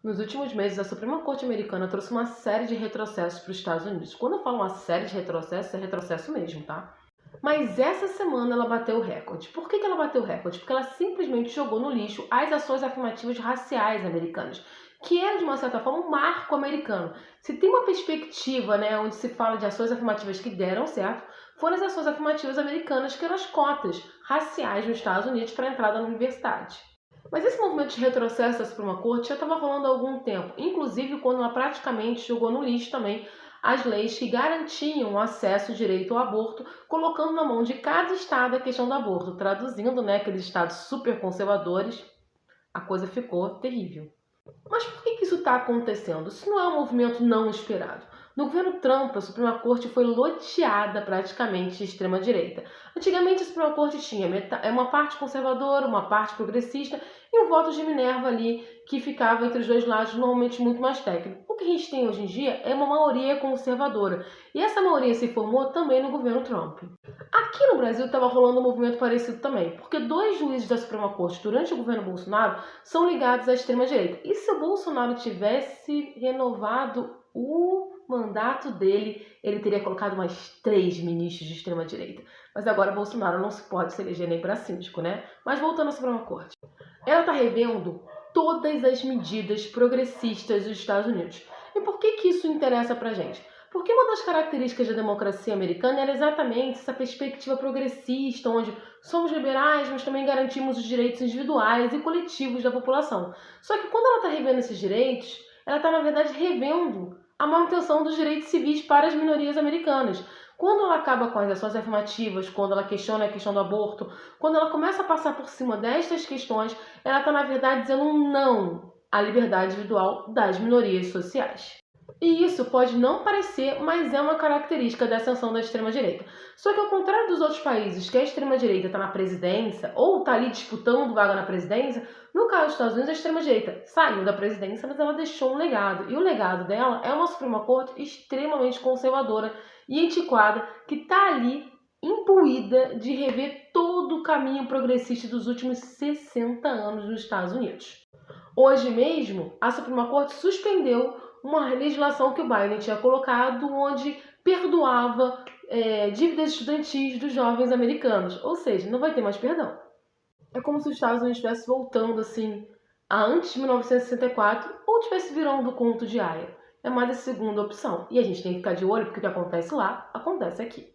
Nos últimos meses, a Suprema Corte Americana trouxe uma série de retrocessos para os Estados Unidos. Quando eu falo uma série de retrocessos, é retrocesso mesmo, tá? Mas essa semana ela bateu o recorde. Por que ela bateu o recorde? Porque ela simplesmente jogou no lixo as ações afirmativas raciais americanas, que era, de uma certa forma, um marco americano. Se tem uma perspectiva, né, onde se fala de ações afirmativas que deram certo, foram as ações afirmativas americanas, que eram as cotas raciais nos Estados Unidos para a entrada na universidade. Mas esse movimento de retrocesso da Suprema Corte já estava rolando há algum tempo, inclusive quando ela praticamente jogou no lixo também as leis que garantiam o acesso ao direito ao aborto, colocando na mão de cada estado a questão do aborto, traduzindo, né, aqueles estados super conservadores, a coisa ficou terrível. Mas por que isso está acontecendo? Isso não é um movimento não esperado. No governo Trump, a Suprema Corte foi loteada praticamente de extrema-direita. Antigamente, a Suprema Corte tinha uma parte conservadora, uma parte progressista e um voto de Minerva ali que ficava entre os dois lados, normalmente muito mais técnico. O que a gente tem hoje em dia é uma maioria conservadora. E essa maioria se formou também no governo Trump. Aqui no Brasil estava rolando um movimento parecido também, porque dois juízes da Suprema Corte durante o governo Bolsonaro são ligados à extrema-direita. E se o Bolsonaro tivesse renovado o mandato dele, ele teria colocado mais 3 ministros de extrema-direita. Mas agora Bolsonaro não se pode se eleger nem para síndico, né? Mas voltando à Suprema Corte. Ela está revendo todas as medidas progressistas dos Estados Unidos. E por que isso interessa pra gente? Porque uma das características da democracia americana era exatamente essa perspectiva progressista, onde somos liberais, mas também garantimos os direitos individuais e coletivos da população. Só que quando ela está revendo esses direitos, ela está, na verdade, revendo a manutenção dos direitos civis para as minorias americanas. Quando ela acaba com as ações afirmativas, quando ela questiona a questão do aborto, quando ela começa a passar por cima destas questões, ela está, na verdade, dizendo um não à liberdade individual das minorias sociais. E isso pode não parecer, mas é uma característica da ascensão da extrema-direita. Só que ao contrário dos outros países que a extrema-direita está na presidência ou está ali disputando vaga na presidência, no caso dos Estados Unidos a extrema-direita saiu da presidência, mas ela deixou um legado. E o legado dela é uma Suprema Corte extremamente conservadora e antiquada que está ali imbuída de rever todo o caminho progressista dos últimos 60 anos nos Estados Unidos. Hoje mesmo, a Suprema Corte suspendeu uma legislação que o Biden tinha colocado, onde perdoava dívidas estudantis dos jovens americanos. Ou seja, não vai ter mais perdão. É como se os Estados Unidos estivesse voltando assim a antes de 1964 ou estivesse virando o conto de Aya. É mais a segunda opção. E a gente tem que ficar de olho porque o que acontece lá, acontece aqui.